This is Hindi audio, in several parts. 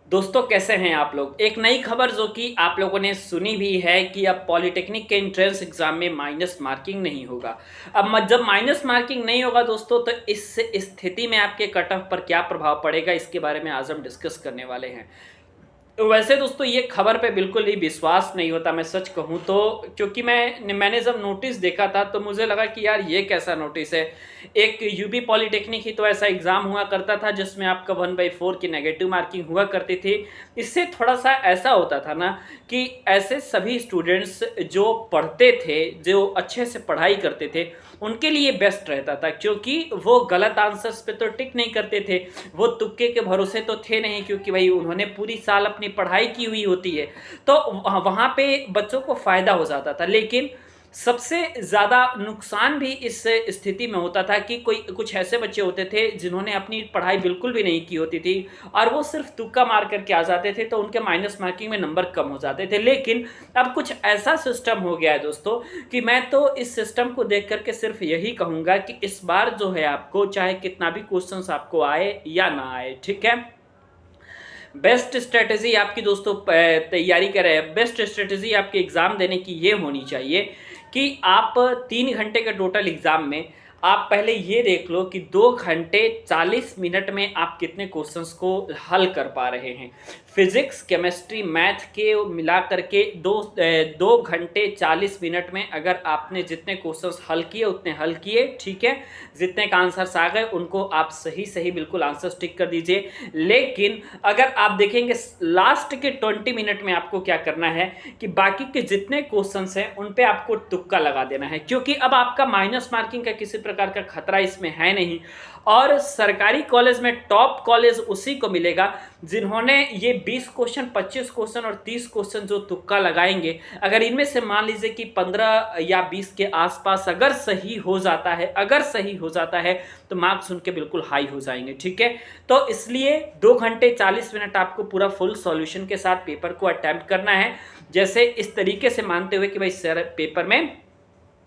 दोस्तों कैसे हैं आप लोग। एक नई खबर जो कि आप लोगों ने सुनी भी है कि अब पॉलिटेक्निक के एंट्रेंस एग्जाम में माइनस मार्किंग नहीं होगा। अब जब माइनस मार्किंग नहीं होगा दोस्तों, तो इस स्थिति में आपके कट ऑफ पर क्या प्रभाव पड़ेगा, इसके बारे में आज हम डिस्कस करने वाले हैं। वैसे दोस्तों ये खबर पे बिल्कुल ही विश्वास नहीं होता, मैं सच कहूँ तो। क्योंकि मैंने जब नोटिस देखा था तो मुझे लगा कि यार ये कैसा नोटिस है। एक यूपी पॉलिटेक्निक ही तो ऐसा एग्ज़ाम हुआ करता था जिसमें आपका 1/4 की नेगेटिव मार्किंग हुआ करती थी। इससे थोड़ा सा ऐसा होता था ना कि ऐसे सभी स्टूडेंट्स जो पढ़ते थे, जो अच्छे से पढ़ाई करते थे, उनके लिए बेस्ट रहता था, क्योंकि वो गलत आंसर्स पे तो टिक नहीं करते थे। वो तुक्के के भरोसे तो थे नहीं, क्योंकि भाई उन्होंने पूरी साल अपनी पढ़ाई की हुई होती है। तो वहाँ पे बच्चों को फ़ायदा हो जाता था। लेकिन सबसे ज़्यादा नुकसान भी इस स्थिति में होता था कि कोई कुछ ऐसे बच्चे होते थे जिन्होंने अपनी पढ़ाई बिल्कुल भी नहीं की होती थी, और वो सिर्फ तुक्का मार करके आ जाते थे, तो उनके माइनस मार्किंग में नंबर कम हो जाते थे। लेकिन अब कुछ ऐसा सिस्टम हो गया है दोस्तों कि मैं तो इस सिस्टम को देख करके सिर्फ यही कहूँगा कि इस बार जो है आपको चाहे कितना भी क्वेश्चन आपको आए या ना आए, ठीक है, बेस्ट स्ट्रेटजी आपकी दोस्तों तैयारी करें। बेस्ट स्ट्रेटजी आपके एग्ज़ाम देने की ये होनी चाहिए कि आप 3 घंटे के टोटल एग्ज़ाम में आप पहले ये देख लो कि 2 घंटे 40 मिनट में आप कितने क्वेश्चंस को हल कर पा रहे हैं। फिजिक्स, केमिस्ट्री, मैथ के मिला करके 2 घंटे 40 मिनट में अगर आपने जितने क्वेश्चंस हल किए उतने हल किए, ठीक है। जितने का आंसर्स आ गए उनको आप सही सही बिल्कुल आंसर टिक कर दीजिए। लेकिन अगर आप देखेंगे लास्ट के 20 मिनट में आपको क्या करना है कि बाकी के जितने क्वेश्चंस हैं उन पे आपको तुक्का लगा देना है, क्योंकि अब आपका माइनस मार्किंग का किसी प्रकार का खतरा इसमें है नहीं। और सरकारी कॉलेज में टॉप कॉलेज उसी को मिलेगा जिन्होंने ये 20 क्वेश्चन, 25 क्वेश्चन और 30 क्वेश्चन जो तुक्का लगाएंगे, अगर इनमें से मान लीजिए कि 15 या 20 के आसपास अगर सही हो जाता है, तो मार्क्स उनके बिल्कुल हाई हो जाएंगे, ठीक है। तो इसलिए 2 घंटे 40 मिनट आपको पूरा फुल सॉल्यूशन के साथ पेपर को अटेम्प्ट करना है। जैसे इस तरीके से मानते हुए कि भाई सर पेपर में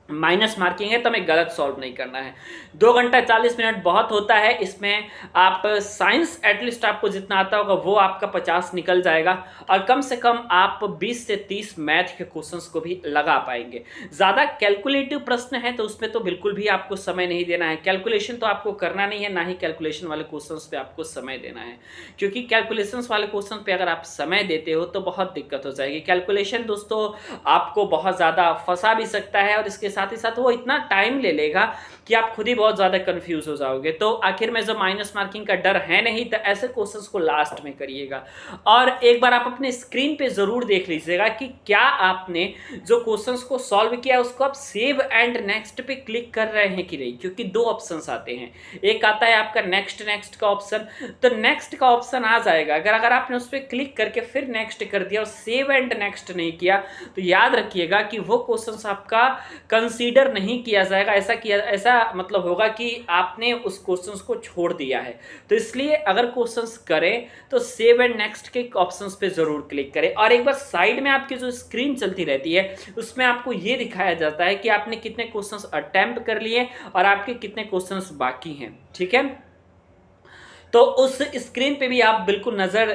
माइनस मार्किंग है तो हमें गलत सॉल्व नहीं करना है। 2 घंटा 40 मिनट बहुत होता है। इसमें आप साइंस एटलीस्ट आपको जितना आता होगा वो आपका 50 निकल जाएगा, और कम से कम आप 20 से 30 मैथ के क्वेश्चंस को भी लगा पाएंगे। ज़्यादा कैलकुलेटिव प्रश्न है तो उसमें तो बिल्कुल भी आपको समय नहीं देना है। कैलकुलेशन तो आपको करना नहीं है, ना ही कैलकुलेशन वाले क्वेश्चंस पे आपको समय देना है, क्योंकि कैलकुलेशंस वाले क्वेश्चन पे अगर आप समय देते हो तो बहुत दिक्कत हो जाएगी। कैलकुलेशन दोस्तों आपको बहुत ज़्यादा फंसा भी सकता है, और इसके साथ ही साथ वो इतना टाइम ले लेगा कि आप खुद ही बहुत ज़्यादा कंफ्यूज हो जाओगे। तो आखिर में जो माइनस मार्किंग का डर है नहीं, तो ऐसे क्वेश्चंस को लास्ट में करिएगा। और एक बार आप अपने स्क्रीन पे ज़रूर देख लीजिएगा कि क्या आपने जो क्वेश्चंस को सॉल्व किया उसको आप सेव एंड नेक्स्ट पे क्लिक कर रहे हैं कि नहीं, क्योंकि 2 ऑप्शंस आते हैं। एक आता है आपका नेक्स्ट का ऑप्शन, तो नेक्स्ट का ऑप्शन आ जाएगा। अगर आपने उस पर क्लिक करके फिर नेक्स्ट कर दिया और सेव एंड नेक्स्ट नहीं किया, तो याद रखिएगा कि वो क्वेश्चंस आपका कंसीडर नहीं किया जाएगा। ऐसा मतलब होगा कि आपने उस क्वेश्चंस को छोड़ दिया है। तो इसलिए अगर क्वेश्चंस करें तो सेव एंड नेक्स्ट के ऑप्शंस पे जरूर क्लिक करें। और एक बार साइड में आपकी जो स्क्रीन चलती रहती है उसमें आपको ये दिखाया जाता है कि आपने कितने क्वेश्चंस अटेम्प्ट कर लिए और आपके कितने क्वेश्चंस बाकी हैं, ठीक है। तो उस स्क्रीन पे भी आप बिल्कुल नज़र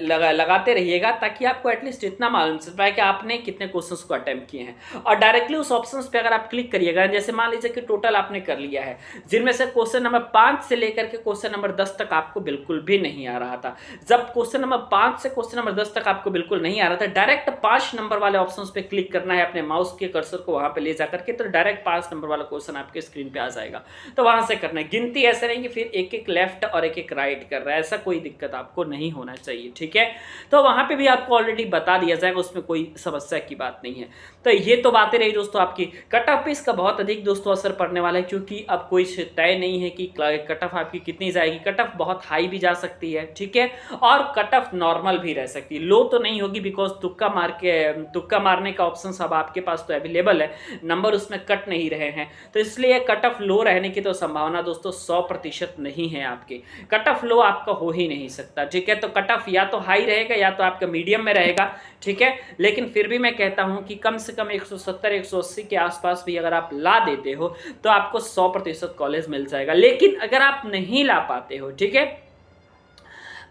लगाते रहिएगा, ताकि आपको एटलीस्ट इतना मालूम चल पाए कि आपने कितने क्वेश्चंस को अटेम्प्ट किए हैं। और डायरेक्टली उस ऑप्शंस पे अगर आप क्लिक करिएगा, जैसे मान लीजिए कि टोटल आपने कर लिया है, जिनमें से क्वेश्चन नंबर 5 से लेकर के क्वेश्चन नंबर 10 तक आपको बिल्कुल भी नहीं आ रहा था। जब क्वेश्चन नंबर 5 से क्वेश्चन नंबर 10 तक आपको बिल्कुल नहीं आ रहा था, डायरेक्ट 5 नंबर वाले ऑप्शन पे क्लिक करना है अपने माउस के कर्सर को वहां पर ले जाकर के, तो डायरेक्ट 5 नंबर वाला क्वेश्चन आपके स्क्रीन पे आ जाएगा। तो वहां से करना है। गिनती ऐसे नहीं कि फिर एक एक लेफ्ट और एक एक राइट कर रहा है, ऐसा कोई दिक्कत आपको नहीं होना चाहिए, ठीक है। तो वहां पे भी आपको ऑलरेडी बता दिया जाएगा, उसमें कोई समस्या की बात नहीं है। तो ये तो बातें रही दोस्तों आपकी। कट ऑफ पे इसका बहुत अधिक दोस्तों असर पड़ने वाला है, क्योंकि अब कोई तय नहीं है कि कट ऑफ आपकी कितनी जाएगी। कट ऑफ बहुत हाई भी जा सकती है, ठीक है, और कट ऑफ नॉर्मल भी रह सकती है। लो तो नहीं होगी, बिकॉज तुक्का मारने का ऑप्शन अब आपके पास तो अवेलेबल है, नंबर उसमें कट नहीं रहे हैं, तो इसलिए कट ऑफ लो रहने की तो संभावना दोस्तों 100% नहीं है आपकी। कट ऑफ लो आपका हो ही नहीं सकता, ठीक है। तो कट ऑफ या तो हाई रहेगा या तो आपका मीडियम में रहेगा, ठीक है। लेकिन फिर भी मैं कहता हूं कि कम से कम 170 180 के आसपास भी अगर आप ला देते हो तो आपको 100% कॉलेज मिल जाएगा। लेकिन अगर आप नहीं ला पाते हो, ठीक है,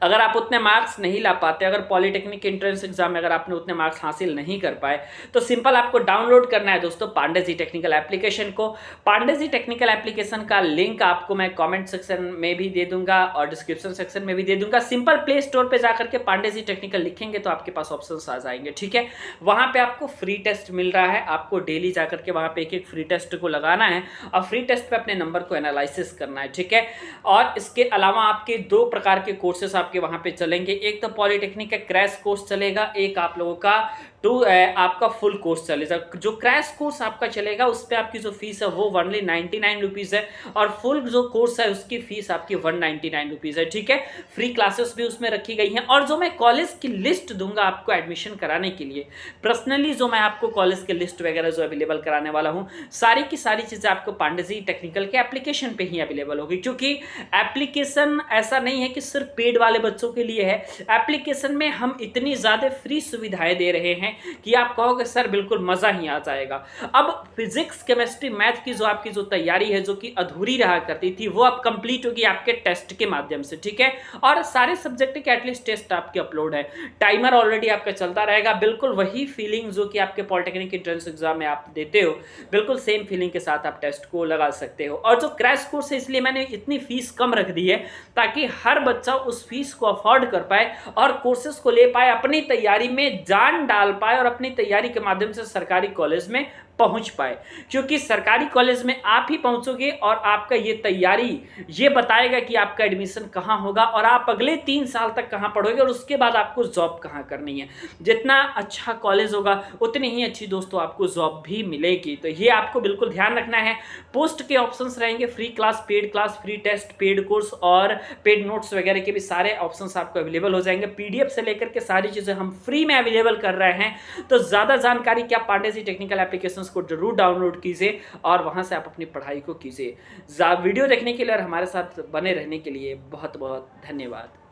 अगर आप उतने मार्क्स नहीं ला पाते, अगर पॉलिटेक्निक एंट्रेंस एग्जाम में अगर आपने उतने मार्क्स हासिल नहीं कर पाए, तो सिंपल आपको डाउनलोड करना है दोस्तों पांडे जी टेक्निकल एप्लीकेशन को। पांडे जी टेक्निकल एप्लीकेशन का लिंक आपको मैं कमेंट सेक्शन में भी दे दूंगा और डिस्क्रिप्शन सेक्शन में भी दे दूंगा। सिंपल प्ले स्टोर पे जाकर के पांडे जी टेक्निकल लिखेंगे तो आपके पास ऑप्शंस आ जाएंगे, ठीक है। वहां पे आपको फ्री टेस्ट मिल रहा है, आपको डेली जाकर के वहां पे एक एक फ्री टेस्ट को लगाना है और फ्री टेस्ट पे अपने नंबर को एनालिसिस करना है, ठीक है। और इसके अलावा आपके दो प्रकार के कोर्सेस आपके वहां पे चलेंगे, एक तो पॉलिटेक्निक का क्रैश कोर्स चलेगा, एक आप लोगों का आपका फुल कोर्स चलेगा। जो क्रैश कोर्स आपका चलेगा उस पर आपकी जो फीस है वो ओनली 99 रुपीज़ है और फुल जो कोर्स है उसकी फीस आपकी 199 रुपीज़ है, ठीक है। फ्री क्लासेस भी उसमें रखी गई हैं और जो मैं कॉलेज की लिस्ट दूंगा आपको एडमिशन कराने के लिए, पर्सनली जो मैं आपको कॉलेज के लिस्ट वगैरह जो अवेलेबल कराने वाला हूँ, सारी की सारी चीज़ें आपको पांडे जी टेक्निकल के एप्लीकेशन पे ही अवेलेबल होगी। क्योंकि एप्लीकेशन ऐसा नहीं है कि सिर्फ पेड वाले बच्चों के लिए है, एप्लीकेशन में हम इतनी ज़्यादा फ्री सुविधाएं दे रहे हैं कि आप कहोगे सर बिल्कुल मजा ही आ जाएगा। अब फिजिक्स केमिस्ट्री मैथ की जो आपकी जो तैयारी है जो कि अधूरी रहा करती थी वो अब कंप्लीट होगी आपके टेस्ट के माध्यम से, ठीक है। और सारे सब्जेक्ट के एटलीस्ट टेस्ट आपके अपलोड है, टाइमर ऑलरेडी आपका चलता रहेगा, बिल्कुल वही फीलिंग जो कि आपके पॉलिटेक्निक एंट्रेंस एग्जाम में आप देते हो, बिल्कुल सेम फीलिंग के साथ आप टेस्ट को लगा सकते हो। और जो क्रैश कोर्स है इसलिए मैंने इतनी फीस कम रख दी है ताकि हर बच्चा उस फीस को अफोर्ड कर पाए और कोर्सेज को ले पाए, अपनी तैयारी में जान डाल पाए और अपनी तैयारी के माध्यम से सरकारी कॉलेज में पहुंच पाए। क्योंकि सरकारी कॉलेज में आप ही पहुंचोगे और आपका ये तैयारी ये बताएगा कि आपका एडमिशन कहां होगा और आप अगले 3 साल तक कहां पढ़ोगे और उसके बाद आपको जॉब कहां करनी है। जितना अच्छा कॉलेज होगा उतनी ही अच्छी दोस्तों आपको जॉब भी मिलेगी। तो ये आपको बिल्कुल ध्यान रखना है। पोस्ट के ऑप्शंस रहेंगे, free class, free test, paid course और पेड नोट्स वगैरह के भी सारे ऑप्शंस आपको अवेलेबल हो जाएंगे। पीडीएफ से लेकर के सारी चीजें हम फ्री में अवेलेबल कर रहे हैं। तो ज्यादा जानकारी क्या पांडे जी टेक्निकल एप्लीकेशन को जरूर डाउनलोड कीजिए और वहां से आप अपनी पढ़ाई को कीजिए। वीडियो देखने के लिए और हमारे साथ बने रहने के लिए बहुत बहुत धन्यवाद।